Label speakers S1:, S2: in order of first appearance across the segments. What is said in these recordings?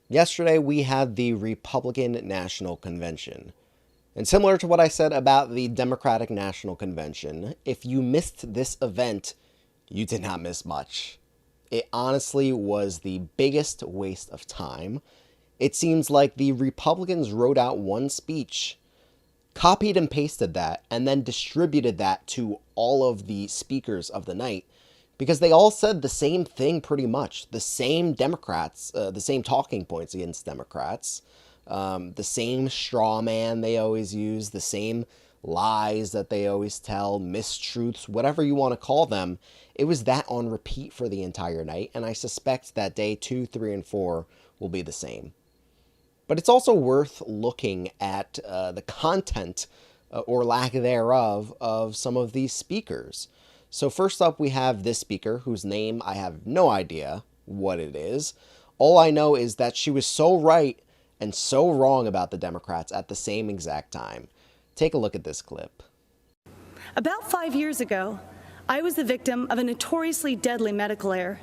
S1: Yesterday, we had the Republican National Convention. And similar to what I said about the Democratic National Convention, if you missed this event, you did not miss much. It honestly was the biggest waste of time. It seems like the Republicans wrote out one speech, copied and pasted that, and then distributed that to all of the speakers of the night because they all said the same thing pretty much. The same Democrats, the same talking points against Democrats, the same straw man they always use, the same lies that they always tell, mistruths, whatever you want to call them. It was that on repeat for the entire night, and I suspect that day 2, 3, and 4 will be the same. But it's also worth looking at the content or lack thereof of some of these speakers. So first up, we have this speaker whose name I have no idea what it is. All I know is that she was so right and so wrong about the Democrats at the same exact time. Take a look at this clip.
S2: About 5 years ago, I was the victim of a notoriously deadly medical error.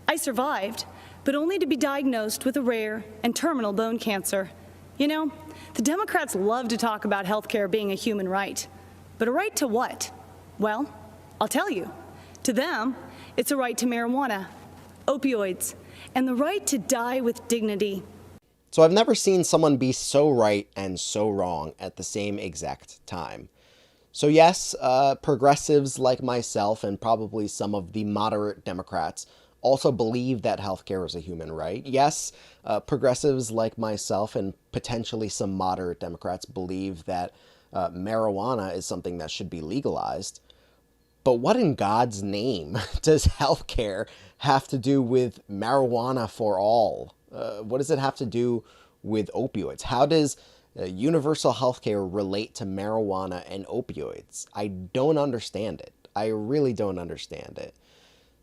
S2: I survived, but only to be diagnosed with a rare and terminal bone cancer. You know, the Democrats love to talk about healthcare being a human right. But a right to what? Well, I'll tell you. To them, it's a right to marijuana, opioids, and the right to die with dignity.
S1: So I've never seen someone be so right and so wrong at the same exact time. So yes, progressives like myself and probably some of the moderate Democrats also believe that healthcare is a human right. Yes, progressives like myself and potentially some moderate Democrats believe that marijuana is something that should be legalized. But what in God's name does healthcare have to do with marijuana for all? What does it have to do with opioids? How does universal healthcare relate to marijuana and opioids? I don't understand it. I really don't understand it.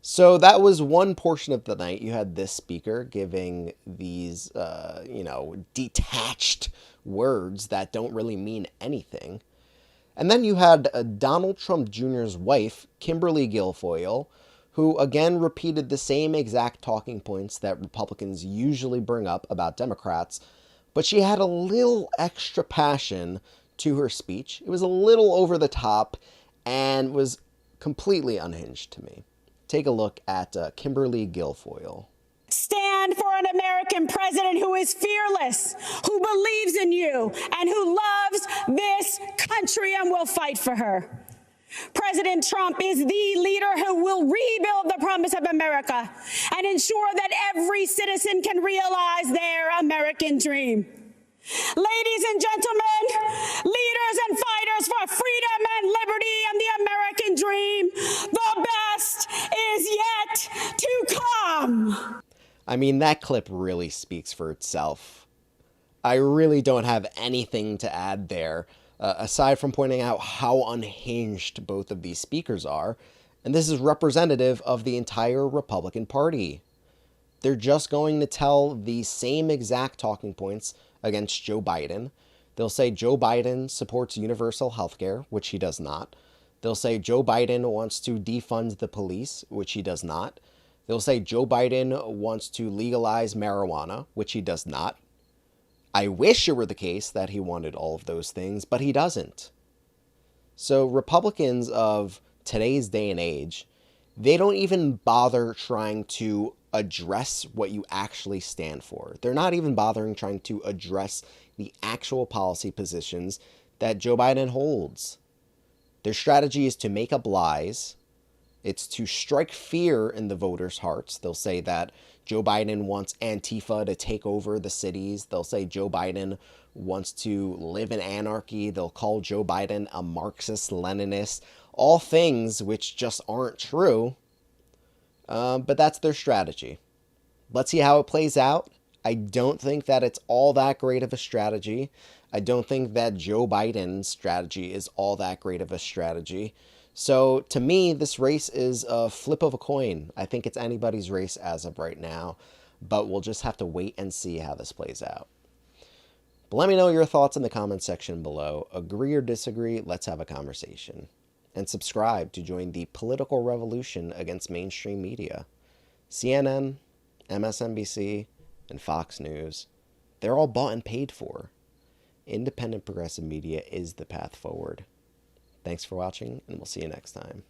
S1: So that was one portion of the night. You had this speaker giving these, detached words that don't really mean anything. And then you had Donald Trump Jr.'s wife, Kimberly Guilfoyle, who again repeated the same exact talking points that Republicans usually bring up about Democrats, but she had a little extra passion to her speech. It was a little over the top and was completely unhinged to me. Take a look at Kimberly Guilfoyle.
S3: Stand for an American president who is fearless, who believes in you, and who loves this country and will fight for her. President Trump is the leader who will rebuild the promise of America and ensure that every citizen can realize their American dream. Ladies and gentlemen, leaders and fighters for freedom and liberty and the American dream, the best is yet to come.
S1: I mean, that clip really speaks for itself. I really don't have anything to add there, aside from pointing out how unhinged both of these speakers are, and this is representative of the entire Republican Party. They're just going to tell the same exact talking points against Joe Biden. They'll say Joe Biden supports universal health care, which he does not. They'll say Joe Biden wants to defund the police, which he does not. They'll say Joe Biden wants to legalize marijuana, which he does not. I wish it were the case that he wanted all of those things, but he doesn't. So Republicans of today's day and age, they don't even bother trying to address what you actually stand for. They're not even bothering trying to address the actual policy positions that Joe Biden holds. Their strategy is to make up lies. It's to strike fear in the voters' hearts. They'll say that Joe Biden wants Antifa to take over the cities. They'll say Joe Biden wants to live in anarchy. They'll call Joe Biden a Marxist, Leninist, all things which just aren't true. But that's their strategy. Let's see how it plays out. I don't think that it's all that great of a strategy. I don't think that Joe Biden's strategy is all that great of a strategy. So to me, this race is a flip of a coin. I think it's anybody's race as of right now, but we'll just have to wait and see how this plays out. But let me know your thoughts in the comments section below. Agree or disagree, let's have a conversation. And subscribe to join the political revolution against mainstream media. CNN, MSNBC, and Fox News. They're all bought and paid for. Independent progressive media is the path forward. Thanks for watching, and we'll see you next time.